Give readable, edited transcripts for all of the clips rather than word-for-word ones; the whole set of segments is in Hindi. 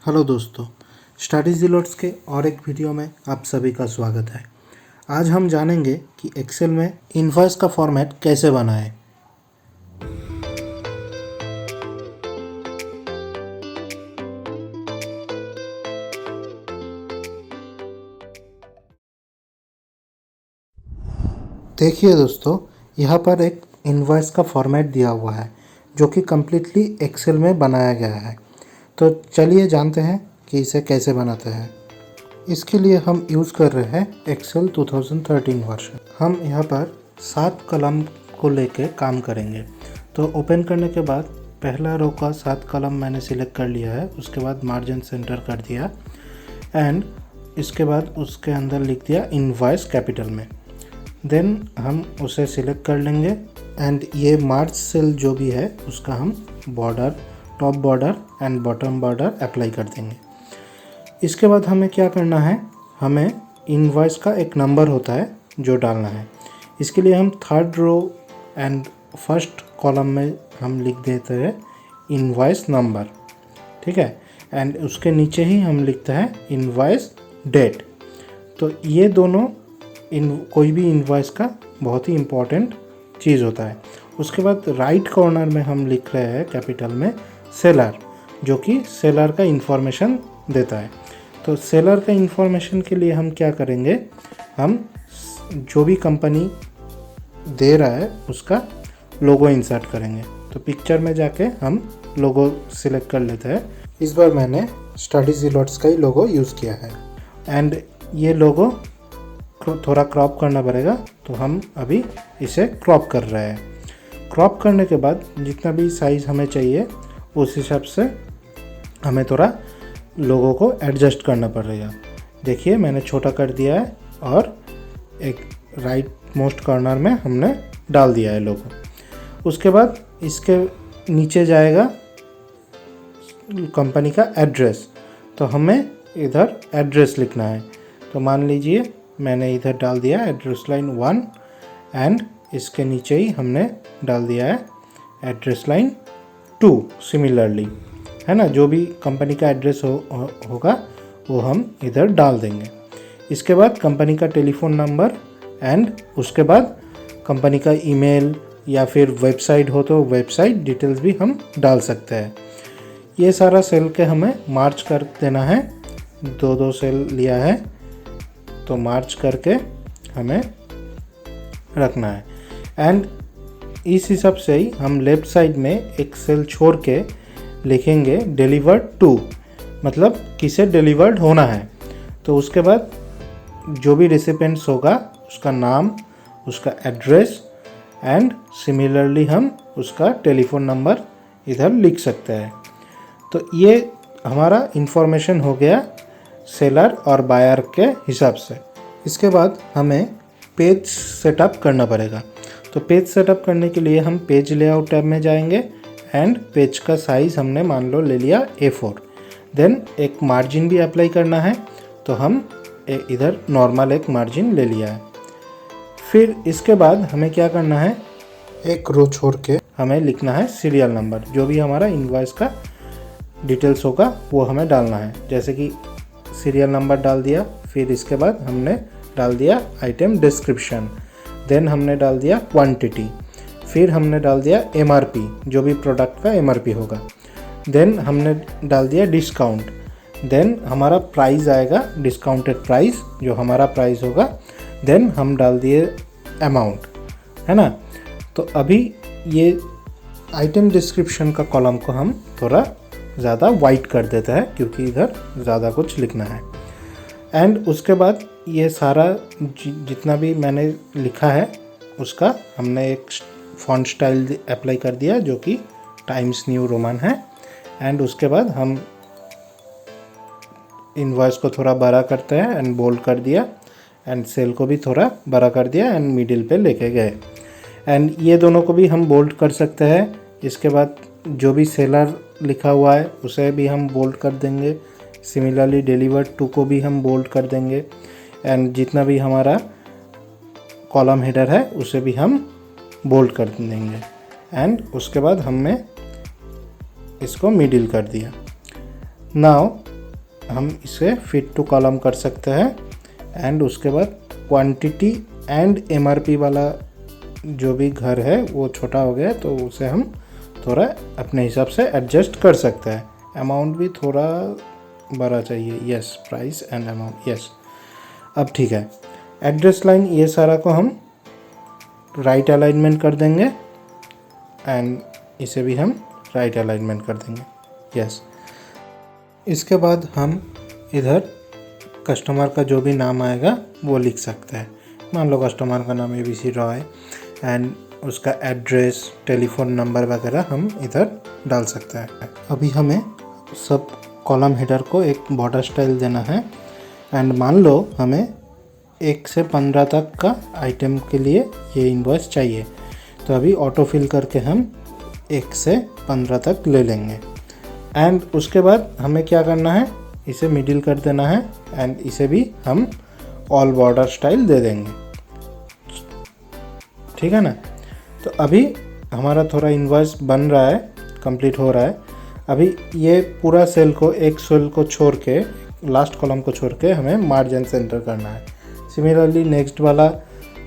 हेलो दोस्तों, स्टडी ज़ीलोट्स के और एक वीडियो में आप सभी का स्वागत है। आज हम जानेंगे कि एक्सेल में इनवॉइस का फॉर्मेट कैसे बनाएं। देखिए दोस्तों, यहाँ पर एक इनवॉइस का फॉर्मेट दिया हुआ है जो कि कम्प्लीटली एक्सेल में बनाया गया है। तो चलिए जानते हैं कि इसे कैसे बनाते हैं। इसके लिए हम यूज़ कर रहे हैं एक्सेल 2013 वर्जन। हम यहाँ पर 7 कॉलम को लेके काम करेंगे। तो ओपन करने के बाद पहला रो का 7 कॉलम मैंने सिलेक्ट कर लिया है। उसके बाद मार्जिन सेंटर कर दिया एंड इसके बाद उसके अंदर लिख दिया इनवॉइस कैपिटल में। देन हम उसे सिलेक्ट कर लेंगे एंड ये मार्ज सेल जो भी है उसका हम border, top border and bottom border apply कर देंगे। इसके बाद हमें क्या करना है, हमें इनवॉइस का एक नंबर होता है जो डालना है। इसके लिए हम third row and first column में हम लिख देते हैं इनवॉइस नंबर, ठीक है। एंड उसके नीचे ही हम लिखते हैं इनवॉइस डेट। तो ये दोनों कोई भी इनवॉइस का बहुत ही इम्पोर्टेंट चीज़ होता है। उसके बाद राइट कॉर्नर में हम लिख रहे हैं कैपिटल में सेलर, जो कि सेलर का इंफॉर्मेशन देता है। तो सेलर का इंफॉर्मेशन के लिए हम क्या करेंगे, हम जो भी कंपनी दे रहा है उसका लोगो इंसर्ट करेंगे। तो पिक्चर में जाके हम लोगो सिलेक्ट कर लेते हैं। इस बार मैंने स्टडी ज़ीलोट्स का ही लोगो यूज़ किया है एंड ये लोगो थोड़ा क्रॉप करना पड़ेगा। तो हम अभी इसे क्रॉप कर रहे हैं। क्रॉप करने के बाद जितना भी साइज़ हमें चाहिए उस हिसाब से हमें थोड़ा लोगों को एडजस्ट करना पड़ेगा। देखिए मैंने छोटा कर दिया है और एक राइट मोस्ट कॉर्नर में हमने डाल दिया है लोगो। उसके बाद इसके नीचे जाएगा कंपनी का एड्रेस। तो हमें इधर एड्रेस लिखना है। तो मान लीजिए मैंने इधर डाल दिया एड्रेस लाइन 1 एंड इसके नीचे ही हमने डाल दिया है एड्रेस लाइन 2 सिमिलरली, है ना। जो भी कंपनी का एड्रेस होगा वो हम इधर डाल देंगे। इसके बाद कंपनी का टेलीफोन नंबर एंड उसके बाद कंपनी का ईमेल या फिर वेबसाइट हो तो वेबसाइट डिटेल्स भी हम डाल सकते हैं। ये सारा सेल के हमें मार्च कर देना है। 2-2 सेल लिया है तो मार्च करके हमें रखना है। एंड इस हिसाब से ही हम लेफ़्ट साइड में एक सेल छोड़ के लिखेंगे डिलीवर्ड टू, मतलब किसे डिलीवर्ड होना है। तो उसके बाद जो भी रिसिपेंट्स होगा उसका नाम, उसका एड्रेस एंड सिमिलरली हम उसका टेलीफोन नंबर इधर लिख सकते हैं। तो ये हमारा इंफॉर्मेशन हो गया सेलर और बायर के हिसाब से। इसके बाद हमें पेज सेटअप करना पड़ेगा। तो पेज सेटअप करने के लिए हम पेज लेआउट टैब में जाएंगे एंड पेज का साइज़ हमने मान लो ले लिया A4। देन एक मार्जिन भी अप्लाई करना है। तो हम इधर नॉर्मल एक मार्जिन ले लिया है। फिर इसके बाद हमें क्या करना है, एक रो छोड़ के हमें लिखना है सीरियल नंबर। जो भी हमारा इनवॉइस का डिटेल्स होगा वो हमें डालना है। जैसे कि सीरियल नंबर डाल दिया, फिर इसके बाद हमने डाल दिया आइटम डिस्क्रिप्शन, देन हमने डाल दिया क्वांटिटी, फिर हमने डाल दिया MRP, जो भी प्रोडक्ट का MRP होगा, देन हमने डाल दिया डिस्काउंट, देन हमारा प्राइस आएगा डिस्काउंटेड प्राइस जो हमारा प्राइस होगा, देन हम डाल दिए अमाउंट, है ना। तो अभी ये आइटम डिस्क्रिप्शन का कॉलम को हम थोड़ा ज़्यादा वाइट कर देते हैं क्योंकि इधर ज़्यादा कुछ लिखना है। एंड उसके बाद ये सारा जितना भी मैंने लिखा है उसका हमने एक फॉन्ट स्टाइल अप्लाई कर दिया जो कि टाइम्स न्यू रोमन है। एंड उसके बाद हम इनवॉइस को थोड़ा बड़ा करते हैं एंड बोल्ड कर दिया एंड सेल को भी थोड़ा बड़ा कर दिया एंड मिडिल पे लेके गए। एंड ये दोनों को भी हम बोल्ड कर सकते हैं। इसके बाद जो भी सेलर लिखा हुआ है उसे भी हम बोल्ड कर देंगे। सिमिलरली डिलीवर्ड टू को भी हम बोल्ड कर देंगे एंड जितना भी हमारा कॉलम हेडर है उसे भी हम बोल्ड कर देंगे। एंड उसके बाद हमने इसको मिडिल कर दिया। नाउ हम इसे फिट टू कॉलम कर सकते हैं। एंड उसके बाद क्वांटिटी एंड एमआरपी वाला जो भी घर है वो छोटा हो गया, तो उसे हम थोड़ा अपने हिसाब से एडजस्ट कर सकते हैं। अमाउंट भी थोड़ा बड़ा चाहिए, yes, price and amount, yes. अब ठीक है, एड्रेस लाइन ये सारा को हम राइट अलाइनमेंट कर देंगे एंड इसे भी हम राइट अलाइनमेंट कर देंगे, यस। इसके बाद हम इधर कस्टमर का जो भी नाम आएगा वो लिख सकते हैं। मान लो कस्टमर का नाम ABC रॉय एंड उसका एड्रेस, टेलीफोन नंबर वगैरह हम इधर डाल सकते हैं। अभी हमें सब कॉलम हेडर को एक बॉर्डर स्टाइल देना है एंड मान लो हमें 1 से 15 तक का आइटम के लिए ये इनवॉइस चाहिए, तो अभी ऑटो फिल करके हम 1 से 15 तक ले लेंगे। एंड उसके बाद हमें क्या करना है, इसे मिडिल कर देना है एंड इसे भी हम ऑल बॉर्डर स्टाइल दे देंगे, ठीक है ना। तो अभी हमारा थोड़ा इनवॉइस बन रहा है, कंप्लीट हो रहा है। अभी ये पूरा सेल को, एक सेल को छोड़ के, लास्ट कॉलम को छोड़ के हमें मार्जिन सेंटर करना है। सिमिलरली नेक्स्ट वाला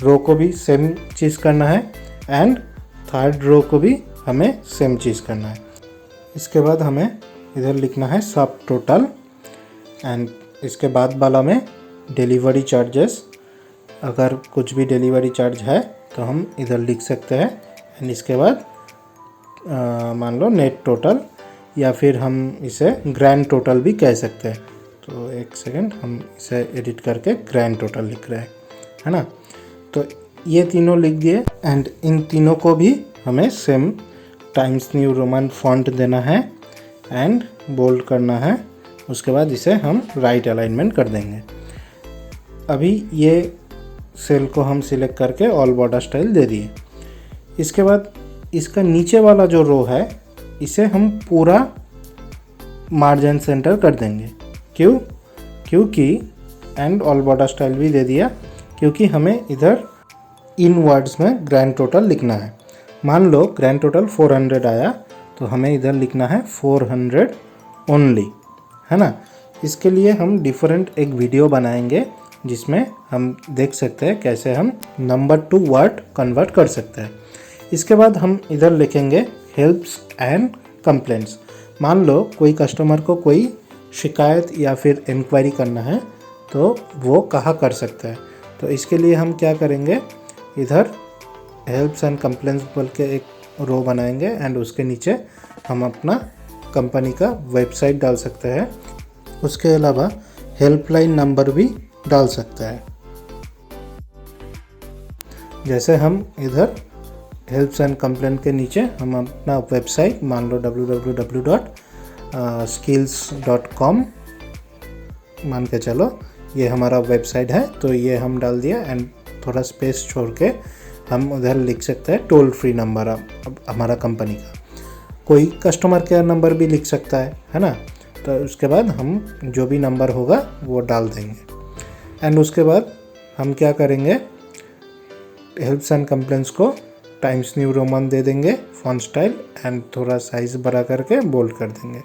रो को भी सेम चीज़ करना है एंड थर्ड रो को भी हमें सेम चीज़ करना है। इसके बाद हमें इधर लिखना है सब टोटल एंड इसके बाद वाला में डिलीवरी चार्जेस, अगर कुछ भी डिलीवरी चार्ज है तो हम इधर लिख सकते हैं। एंड इसके बाद मान लो नेट टोटल, या फिर हम इसे ग्रैंड टोटल भी कह सकते हैं। तो एक सेकंड, हम इसे एडिट करके ग्रैंड टोटल लिख रहे हैं, है ना। तो ये तीनों लिख दिए एंड इन तीनों को भी हमें same times New Roman font देना है एंड बोल्ड करना है। उसके बाद इसे हम राइट अलाइनमेंट कर देंगे। अभी ये सेल को हम सिलेक्ट करके ऑल बॉर्डर स्टाइल दे दिए। इसके बाद इसका नीचे वाला जो रो है इसे हम पूरा मार्जिन सेंटर कर देंगे। क्योंकि एंड ऑल बॉर्डर स्टाइल भी दे दिया, क्योंकि हमें इधर इन वर्ड्स में ग्रैंड टोटल लिखना है। मान लो ग्रैंड टोटल 400 आया तो हमें इधर लिखना है 400 ओनली, है ना। इसके लिए हम डिफरेंट एक वीडियो बनाएंगे जिसमें हम देख सकते हैं कैसे हम नंबर टू वर्ड कन्वर्ट कर सकते हैं। इसके बाद हम इधर लिखेंगे हेल्प्स एंड कंप्लेंट्स। मान लो कोई कस्टमर को कोई शिकायत या फिर इंक्वायरी करना है तो वो कहाँ कर सकता है। तो इसके लिए हम क्या करेंगे, इधर हेल्प्स एंड कंप्लेंट्स बोल के एक रो बनाएंगे एंड उसके नीचे हम अपना कंपनी का वेबसाइट डाल सकते हैं। उसके अलावा हेल्पलाइन नंबर भी डाल सकते हैं। जैसे हम इधर हेल्प्स एंड कंप्लेंट के नीचे हम अपना वेबसाइट, मान लो www.skills.com मान के चलो, ये हमारा वेबसाइट है, तो ये हम डाल दिया एंड थोड़ा स्पेस छोड़ के हम उधर लिख सकते हैं टोल फ्री नंबर हमारा कंपनी का। कोई कस्टमर केयर नंबर भी लिख सकता है ना। तो उसके बाद हम जो भी नंबर होगा वो डाल देंगे एंड उसके बाद हम क्या करेंगे, हेल्प्स एंड कंप्लेंट्स को टाइम्स न्यू रोमन दे देंगे फॉन्ट स्टाइल एंड थोड़ा साइज बड़ा करके बोल्ड कर देंगे।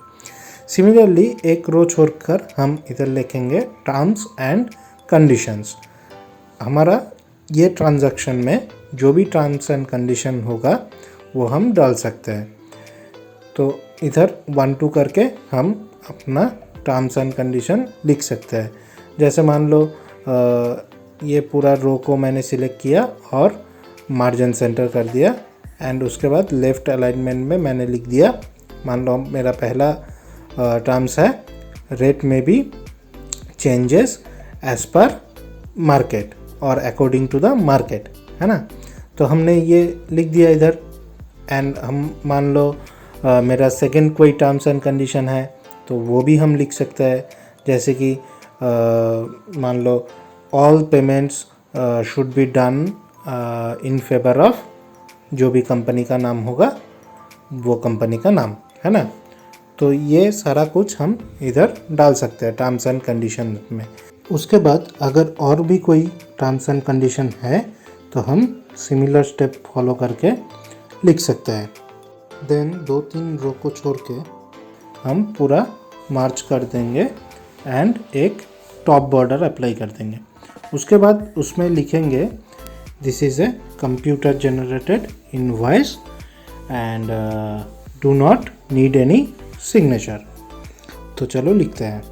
सिमिलरली एक रो छोड़कर हम इधर लिखेंगे टर्म्स एंड कंडीशंस। हमारा ये ट्रांजैक्शन में जो भी टर्म्स एंड कंडीशन होगा वो हम डाल सकते हैं। तो इधर 1-2 करके हम अपना टर्म्स एंड कंडीशन लिख सकते हैं। जैसे मान लो ये पूरा रो को मैंने सिलेक्ट किया और मार्जिन सेंटर कर दिया एंड उसके बाद लेफ़्ट अलाइनमेंट में मैंने लिख दिया, मान लो मेरा पहला टर्म्स है रेट में बी चेंजेस एज पर मार्केट और अकॉर्डिंग टू द मार्केट, है ना। तो हमने ये लिख दिया इधर एंड हम मान लो मेरा सेकंड कोई टर्म्स एंड कंडीशन है तो वो भी हम लिख सकते हैं। जैसे कि मान लो all payments should be done in favour of जो भी कंपनी का नाम होगा वो कंपनी का नाम, है ना। तो ये सारा कुछ हम इधर डाल सकते हैं टर्म्स एंड कंडीशन में। उसके बाद अगर और भी कोई टर्म्स एंड कंडीशन है तो हम सिमिलर स्टेप फॉलो करके लिख सकते हैं। देन 2-3 रो को छोड़ के हम पूरा मार्च कर देंगे एंड एक टॉप बॉर्डर अप्लाई कर देंगे। उसके बाद उसमें लिखेंगे this is a computer generated invoice and do not need any signature. तो चलो लिखते हैं।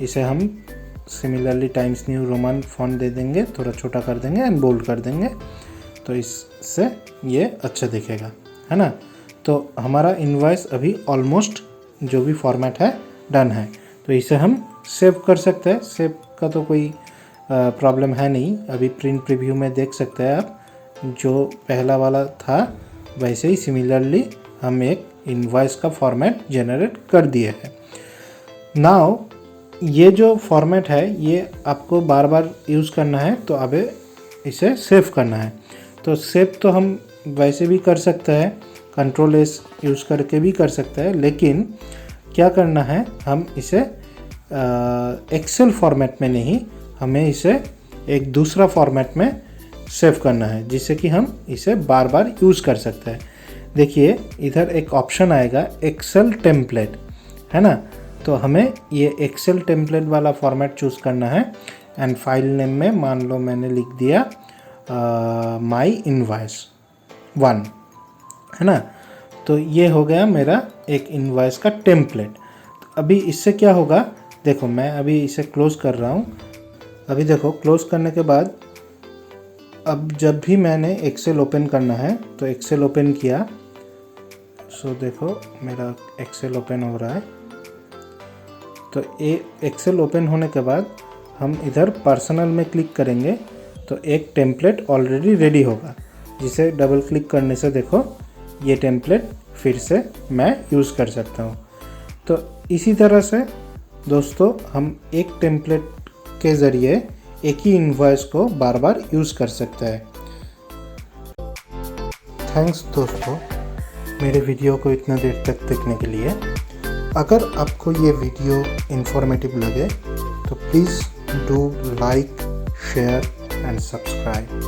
इसे हम similarly Times New Roman font दे देंगे, थोड़ा छोटा कर देंगे एंड बोल्ड कर देंगे, तो इससे ये अच्छा दिखेगा, है ना। तो हमारा इनवॉइस अभी ऑलमोस्ट जो भी फॉर्मेट है डन है। तो इसे हम सेव कर सकते हैं। सेव का तो कोई प्रॉब्लम है नहीं। अभी प्रिंट प्रीव्यू में देख सकते हैं आप, जो पहला वाला था वैसे ही सिमिलरली हम एक इनवॉइस का फॉर्मेट जनरेट कर दिए हैं। नाउ ये जो फॉर्मेट है ये आपको बार बार यूज़ करना है, तो अब इसे सेव करना है। तो सेव तो हम वैसे भी कर सकते हैं, Ctrl+S यूज़ करके भी कर सकते हैं, लेकिन क्या करना है, हम इसे एक्सेल फॉर्मेट में नहीं, हमें इसे एक दूसरा फॉर्मेट में सेव करना है, जिससे कि हम इसे बार बार यूज़ कर सकते हैं। देखिए इधर एक ऑप्शन आएगा एक्सेल टेम्पलेट, है ना। तो हमें ये एक्सेल टेम्पलेट वाला फॉर्मेट चूज़ करना है एंड फाइल नेम में मान लो मैंने लिख दिया माई इनवॉइस 1, है ना। तो ये हो गया मेरा एक इनवॉइस का टेम्पलेट। तो अभी इससे क्या होगा, देखो मैं अभी इसे क्लोज़ कर रहा हूँ। अभी देखो क्लोज़ करने के बाद अब जब भी मैंने एक्सेल ओपन करना है तो एक्सेल ओपन किया, सो देखो मेरा एक्सेल ओपन हो रहा है। तो ये एक्सेल ओपन होने के बाद हम इधर पर्सनल में क्लिक करेंगे तो एक टेम्पलेट ऑलरेडी रेडी होगा, जिसे डबल क्लिक करने से देखो ये टेम्पलेट फिर से मैं यूज़ कर सकता हूँ। तो इसी तरह से दोस्तों हम एक टेम्पलेट के ज़रिए एक ही इनवॉइस को बार बार यूज़ कर सकते हैं। थैंक्स दोस्तों मेरे वीडियो को इतना देर तक देखने के लिए। अगर आपको ये वीडियो इन्फॉर्मेटिव लगे तो please do like, share and subscribe.